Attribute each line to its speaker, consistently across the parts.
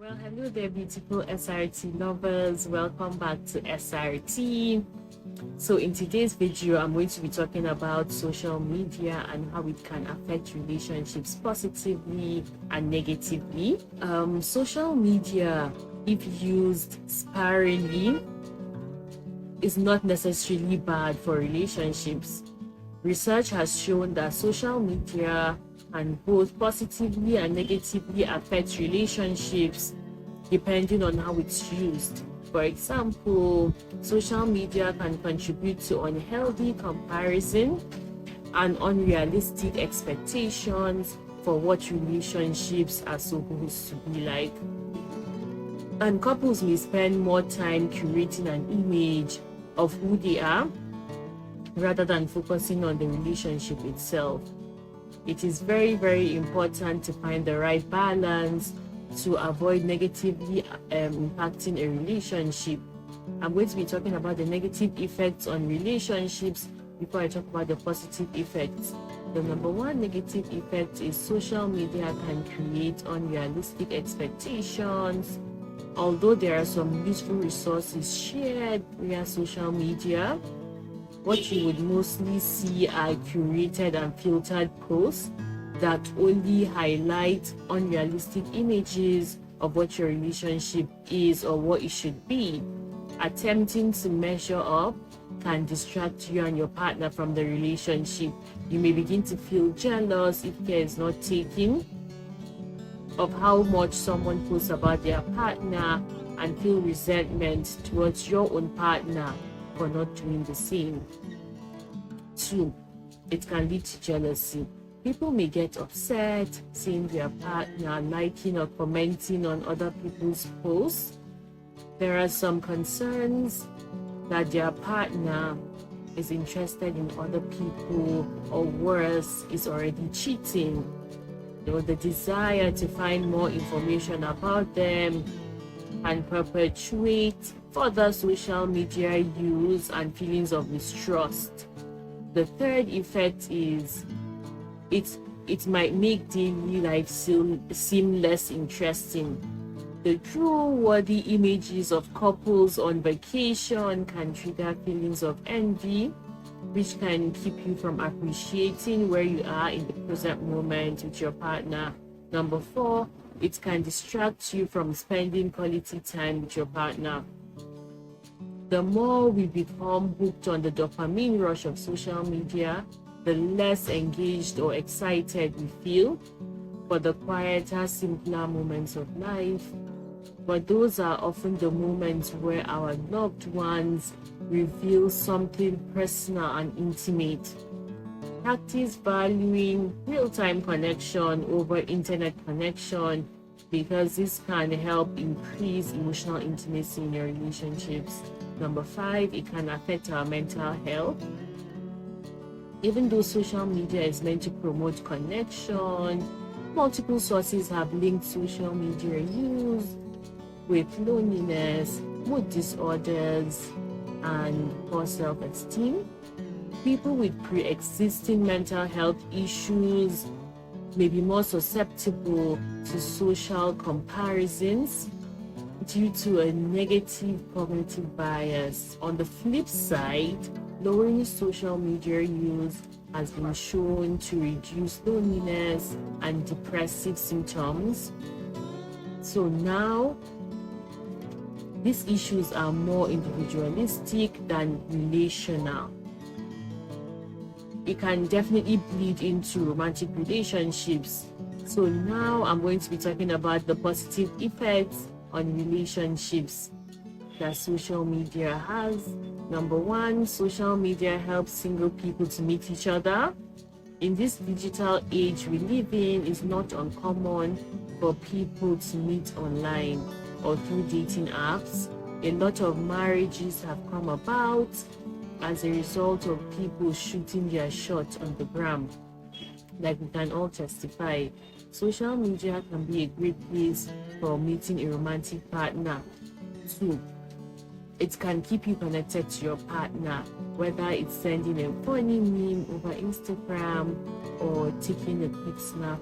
Speaker 1: Well, hello there, beautiful SRT lovers. Welcome back to SRT. So in today's video, I'm going to be talking about social media and how it can affect relationships positively and negatively. Social media, if used sparingly, is not necessarily bad for relationships. Research has shown that social media can both positively and negatively affect relationships depending on how it's used. For example, social media can contribute to unhealthy comparison and unrealistic expectations for what relationships are supposed to be like. And couples may spend more time curating an image of who they are rather than focusing on the relationship itself. It is very, very important to find the right balance to avoid negatively impacting a relationship. I'm going to be talking about the negative effects on relationships before I talk about the positive effects. The number one negative effect is social media can create unrealistic expectations. Although there are some useful resources shared via social media, what you would mostly see are curated and filtered posts that only highlight unrealistic images of what your relationship is or what it should be. Attempting to measure up can distract you and your partner from the relationship. You may begin to feel jealous if care is not taken of how much someone posts about their partner and feel resentment towards your own partner for not doing the same. 2, it can lead to jealousy. People may get upset seeing their partner liking or commenting on other people's posts. There are some concerns that their partner is interested in other people, or worse, is already cheating. The desire to find more information about them and perpetuate further social media use and feelings of mistrust. The third effect is it might make daily life seem less interesting. The true worthy images of couples on vacation can trigger feelings of envy, which can keep you from appreciating where you are in the present moment with your partner. Number 4, it can distract you from spending quality time with your partner. The more we become hooked on the dopamine rush of social media, the less engaged or excited we feel for the quieter, simpler moments of life. But those are often the moments where our loved ones reveal something personal and intimate. Practice valuing real-time connection over internet connection, because this can help increase emotional intimacy in your relationships. Number 5, it can affect our mental health. Even though social media is meant to promote connection, multiple sources have linked social media use with loneliness, mood disorders, and poor self-esteem. People with pre-existing mental health issues may be more susceptible to social comparisons due to a negative cognitive bias. On the flip side, lowering social media use has been shown to reduce loneliness and depressive symptoms. So now, these issues are more individualistic than relational. It can definitely bleed into romantic relationships. So now I'm going to be talking about the positive effects on relationships that social media has. Number 1, social media helps single people to meet each other. In this digital age we live in, it's not uncommon for people to meet online or through dating apps. A lot of marriages have come about as a result of people shooting their shot on the gram. Like we can all testify, social media can be a great place for meeting a romantic partner. 2, it can keep you connected to your partner, whether it's sending a funny meme over Instagram or taking a quick snap.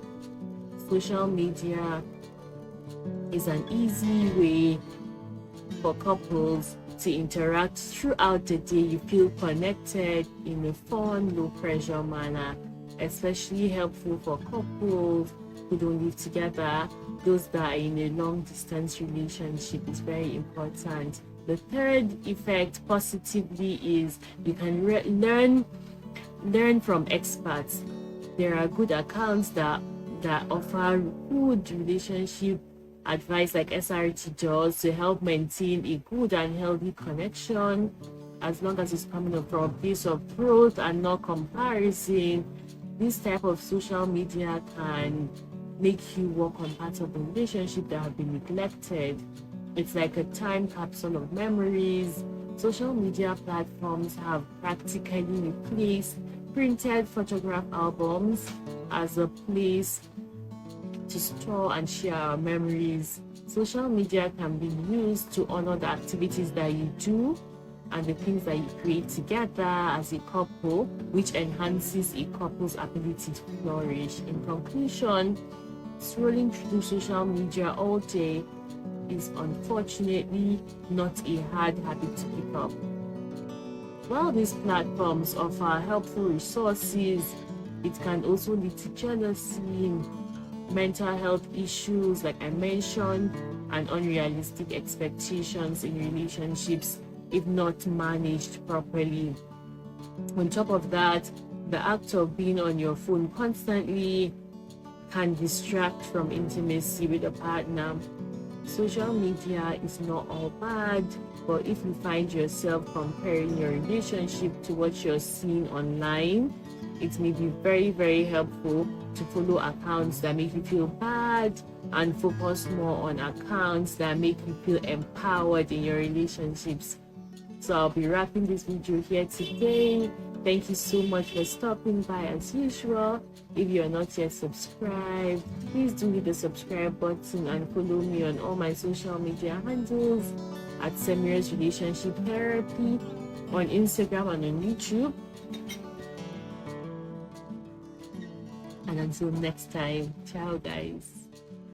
Speaker 1: Social media is an easy way for couples to interact throughout the day. You feel connected in a fun, low pressure manner, especially helpful for couples who don't live together. Those that are in a long distance relationship is very important. The third effect positively is you can learn from experts. There are good accounts that offer good relationship advice, like SRT does, to help maintain a good and healthy connection, as long as it's coming from a place of growth and not comparison. This type of social media can make you work on parts of the relationship that have been neglected. It's like a time capsule of memories. Social media platforms have practically replaced printed photograph albums as a place to store and share our memories. Social media can be used to honor the activities that you do and the things that you create together as a couple, which enhances a couple's ability to flourish. In conclusion, scrolling through social media all day is unfortunately not a hard habit to pick up. While these platforms offer helpful resources, it can also lead to jealousy, mental health issues, like I mentioned, and unrealistic expectations in relationships if not managed properly. On top of that, the act of being on your phone constantly can distract from intimacy with a partner. Social media is not all bad, but if you find yourself comparing your relationship to what you're seeing online, it may be very, very helpful to follow accounts that make you feel bad and focus more on accounts that make you feel empowered in your relationships. So I'll be wrapping this video here today. Thank you so much for stopping by as usual. If you are not yet subscribed, please do hit the subscribe button and follow me on all my social media handles at Semira's Relationship Therapy on Instagram and on YouTube. And until next time, ciao guys.